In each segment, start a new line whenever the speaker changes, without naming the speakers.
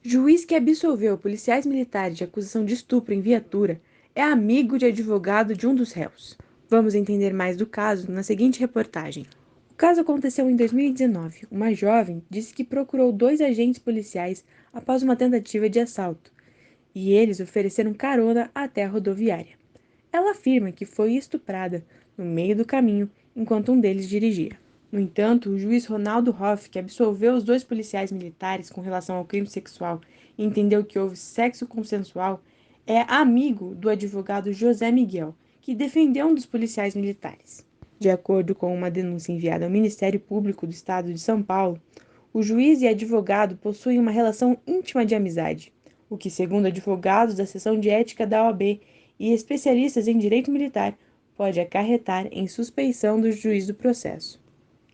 Juiz que absolveu policiais militares de acusação de estupro em viatura é amigo de advogado de um dos réus. Vamos entender mais do caso na seguinte reportagem. O caso aconteceu em 2019. Uma jovem disse que procurou dois agentes policiais após uma tentativa de assalto, e eles ofereceram carona até a rodoviária. Ela afirma que foi estuprada no meio do caminho enquanto um deles dirigia. No entanto, o juiz Ronaldo Hoff, que absolveu os dois policiais militares com relação ao crime sexual e entendeu que houve sexo consensual, é amigo do advogado José Miguel, que defendeu um dos policiais militares. De acordo com uma denúncia enviada ao Ministério Público do Estado de São Paulo, o juiz e advogado possuem uma relação íntima de amizade, o que, segundo advogados da seção de ética da OAB e especialistas em direito militar, pode acarretar em suspeição do juiz do processo.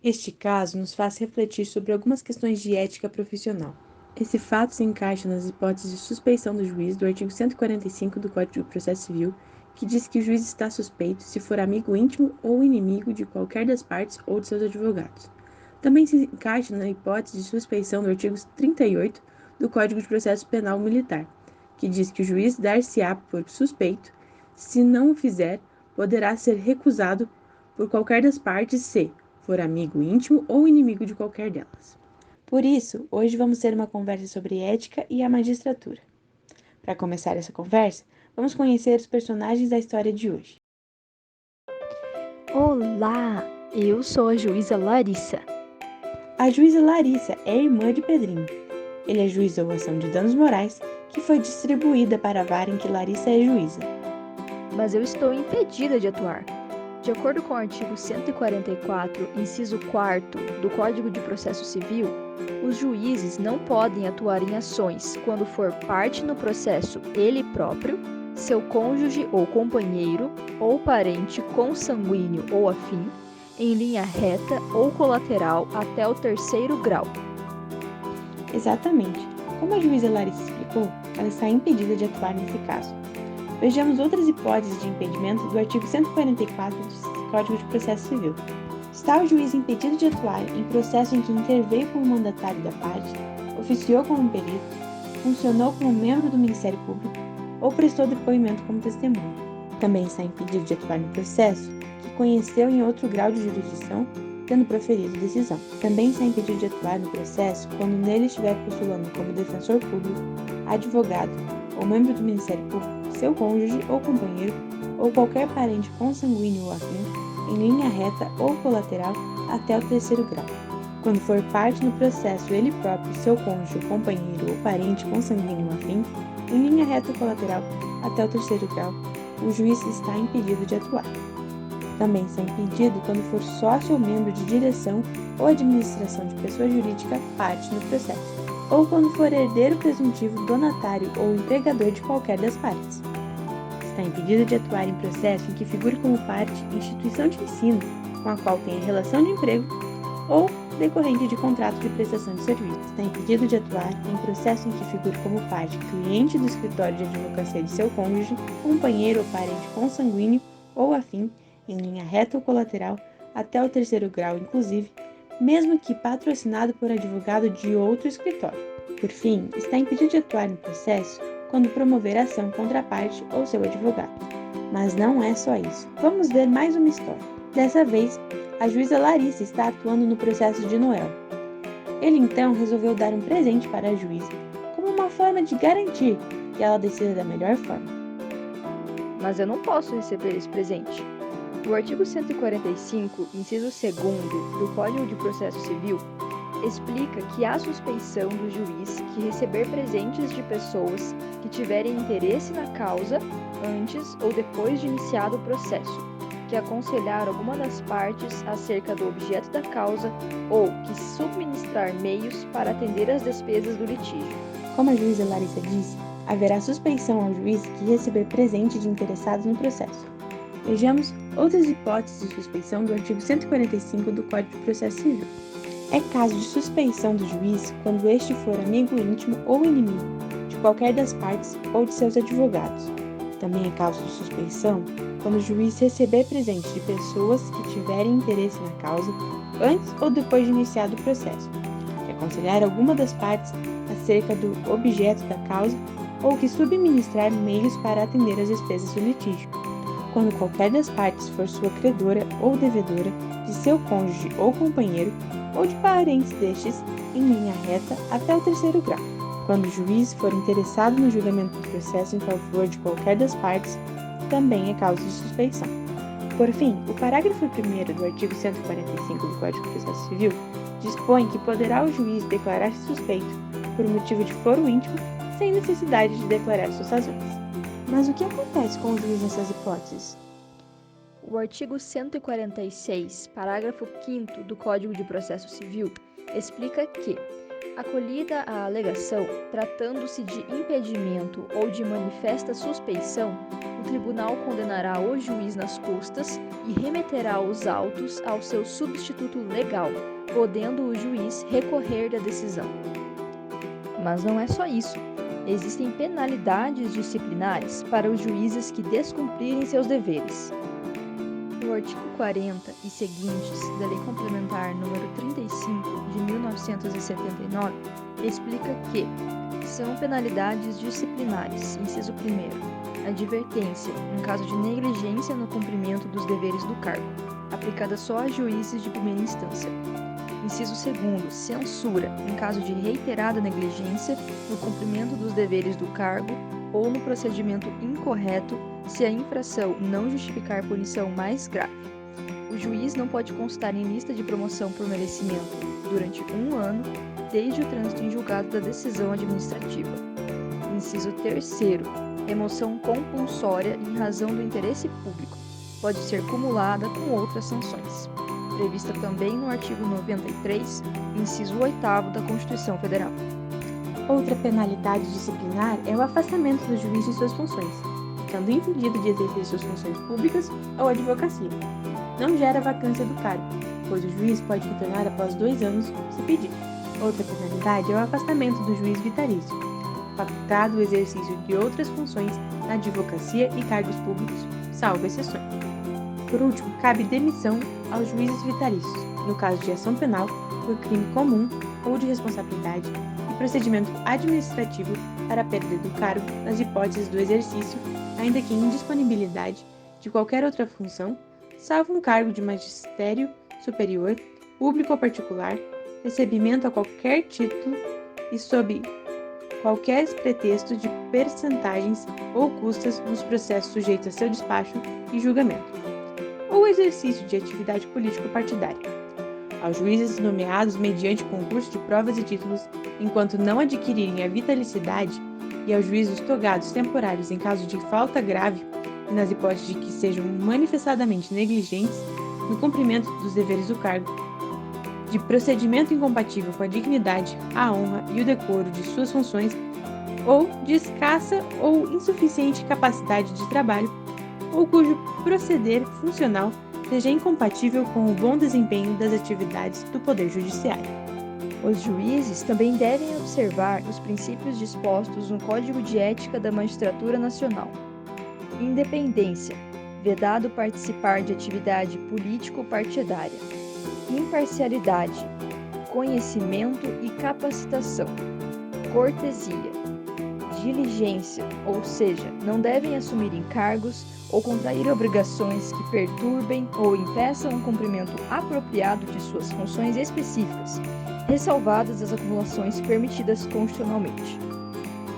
Este caso nos faz refletir sobre algumas questões de ética profissional. Esse fato se encaixa nas hipóteses de suspeição do juiz do artigo 145 do Código de Processo Civil, que diz que o juiz está suspeito se for amigo íntimo ou inimigo de qualquer das partes ou de seus advogados. Também se encaixa na hipótese de suspeição do artigo 38 do Código de Processo Penal Militar, que diz que o juiz dar-se-á por suspeito, se não o fizer, poderá ser recusado por qualquer das partes se for amigo íntimo ou inimigo de qualquer delas. Por isso, hoje vamos ter uma conversa sobre ética e a magistratura. Para começar essa conversa, vamos conhecer os personagens da história de hoje.
Olá, eu sou a juíza Larissa.
A juíza Larissa é irmã de Pedrinho. Ele ajuizou a ação de danos morais que foi distribuída para a vara em que Larissa é juíza.
Mas eu estou impedida de atuar. De acordo com o artigo 144, inciso 4º do Código de Processo Civil, os juízes não podem atuar em ações quando for parte no processo ele próprio, seu cônjuge ou companheiro, ou parente consanguíneo ou afim, em linha reta ou colateral até o terceiro grau.
Exatamente. Como a juíza Larissa explicou, ela está impedida de atuar nesse caso. Vejamos outras hipóteses de impedimento do artigo 144 do Código de Processo Civil. Está o juiz impedido de atuar em processo em que interveio como mandatário da parte, oficiou como perito, funcionou como membro do Ministério Público ou prestou depoimento como testemunha. Também está impedido de atuar no processo que conheceu em outro grau de jurisdição, tendo proferido decisão. Também está impedido de atuar no processo quando nele estiver postulando como defensor público, advogado ou membro do Ministério Público, seu cônjuge ou companheiro, ou qualquer parente consanguíneo ou afim, em linha reta ou colateral até o terceiro grau. Quando for parte no processo ele próprio, seu cônjuge ou companheiro ou parente consanguíneo ou afim, em linha reta ou colateral até o terceiro grau, o juiz está impedido de atuar. Também está impedido quando for sócio ou membro de direção ou administração de pessoa jurídica parte no processo, ou quando for herdeiro presuntivo, donatário ou empregador de qualquer das partes. Está impedido de atuar em processo em que figure como parte instituição de ensino com a qual tenha relação de emprego ou decorrente de contrato de prestação de serviço. Está impedido de atuar em processo em que figure como parte cliente do escritório de advocacia de seu cônjuge, companheiro ou parente consanguíneo ou afim, em linha reta ou colateral, até o terceiro grau, inclusive, mesmo que patrocinado por advogado de outro escritório. Por fim, está impedido de atuar no processo quando promover ação contra a parte ou seu advogado. Mas não é só isso. Vamos ver mais uma história. Dessa vez, a juíza Larissa está atuando no processo de Noel. Ele então resolveu dar um presente para a juíza, como uma forma de garantir que ela decida da melhor forma.
Mas eu não posso receber esse presente. O artigo 145, inciso 2º do Código de Processo Civil, explica que há suspeição do juiz que receber presentes de pessoas que tiverem interesse na causa antes ou depois de iniciado o processo, que aconselhar alguma das partes acerca do objeto da causa ou que subministrar meios para atender às despesas do litígio.
Como a juíza Larissa disse, haverá suspeição ao juiz que receber presente de interessados no processo. Vejamos outras hipóteses de suspeição do artigo 145 do Código de Processo Civil. É caso de suspeição do juiz quando este for amigo íntimo ou inimigo de qualquer das partes ou de seus advogados. Também é caso de suspeição quando o juiz receber presente de pessoas que tiverem interesse na causa antes ou depois de iniciado o processo, que aconselhar alguma das partes acerca do objeto da causa ou que subministrar meios para atender às despesas do litígio, quando qualquer das partes for sua credora ou devedora, de seu cônjuge ou companheiro, ou de parentes destes, em linha reta até o terceiro grau, quando o juiz for interessado no julgamento do processo em favor de qualquer das partes, também é causa de suspeição. Por fim, o parágrafo 1º do artigo 145 do Código de Processo Civil dispõe que poderá o juiz declarar-se suspeito por motivo de foro íntimo, sem necessidade de declarar suas razões. Mas o que acontece com o juiz nessas hipóteses?
O artigo 146, parágrafo 5º do Código de Processo Civil, explica que, acolhida a alegação, tratando-se de impedimento ou de manifesta suspeição, o tribunal condenará o juiz nas custas e remeterá os autos ao seu substituto legal, podendo o juiz recorrer da decisão. Mas não é só isso. Existem penalidades disciplinares para os juízes que descumprirem seus deveres. O artigo 40 e seguintes da Lei Complementar nº 35 de 1979 explica que são penalidades disciplinares, inciso 1º, advertência, em caso de negligência no cumprimento dos deveres do cargo, aplicada só a juízes de primeira instância. Inciso 2º, censura, em caso de reiterada negligência no cumprimento dos deveres do cargo ou no procedimento incorreto, se a infração não justificar punição mais grave. O juiz não pode constar em lista de promoção por merecimento durante 1 ano, desde o trânsito em julgado da decisão administrativa. Inciso 3º, remoção compulsória em razão do interesse público. Pode ser cumulada com outras sanções, prevista também no artigo 93, inciso 8º da Constituição Federal.
Outra penalidade disciplinar é o afastamento do juiz de suas funções, ficando impedido de exercer suas funções públicas ou advocacia. Não gera vacância do cargo, pois o juiz pode retornar após 2 anos, se pedir. Outra penalidade é o afastamento do juiz vitalício, facultado o exercício de outras funções na advocacia e cargos públicos, salvo exceções. Por último, cabe demissão aos juízes vitalícios, no caso de ação penal, por crime comum ou de responsabilidade, e procedimento administrativo para a perda do cargo nas hipóteses do exercício, ainda que indisponibilidade, de qualquer outra função, salvo um cargo de magistério superior, público ou particular, recebimento a qualquer título e sob qualquer pretexto de percentagens ou custas nos processos sujeitos a seu despacho e julgamento, ou exercício de atividade político-partidária. Aos juízes nomeados mediante concurso de provas e títulos, enquanto não adquirirem a vitalicidade, e aos juízes togados temporários em caso de falta grave e nas hipóteses de que sejam manifestadamente negligentes no cumprimento dos deveres do cargo, de procedimento incompatível com a dignidade, a honra e o decoro de suas funções, ou de escassa ou insuficiente capacidade de trabalho, ou cujo proceder funcional seja incompatível com o bom desempenho das atividades do Poder Judiciário.
Os juízes também devem observar os princípios dispostos no Código de Ética da Magistratura Nacional. Independência, vedado participar de atividade político-partidária. Imparcialidade, conhecimento e capacitação. Cortesia, diligência, ou seja, não devem assumir encargos ou contrair obrigações que perturbem ou impeçam o cumprimento apropriado de suas funções específicas, ressalvadas as acumulações permitidas constitucionalmente,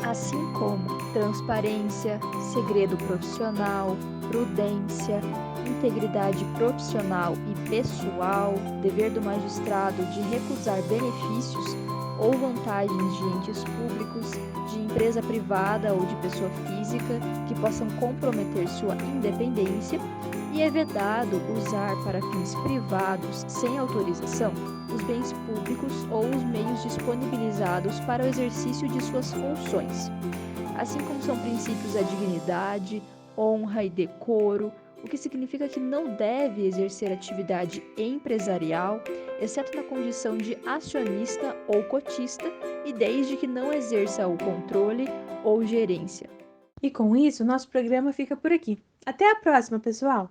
assim como transparência, segredo profissional, prudência, integridade profissional e pessoal, dever do magistrado de recusar benefícios ou vantagens de entes públicos, de empresa privada ou de pessoa física que possam comprometer sua independência, e é vedado usar para fins privados, sem autorização, os bens públicos ou os meios disponibilizados para o exercício de suas funções, assim como são princípios a dignidade, honra e decoro, o que significa que não deve exercer atividade empresarial, exceto na condição de acionista ou cotista, e desde que não exerça o controle ou gerência.
E com isso, nosso programa fica por aqui. Até a próxima, pessoal!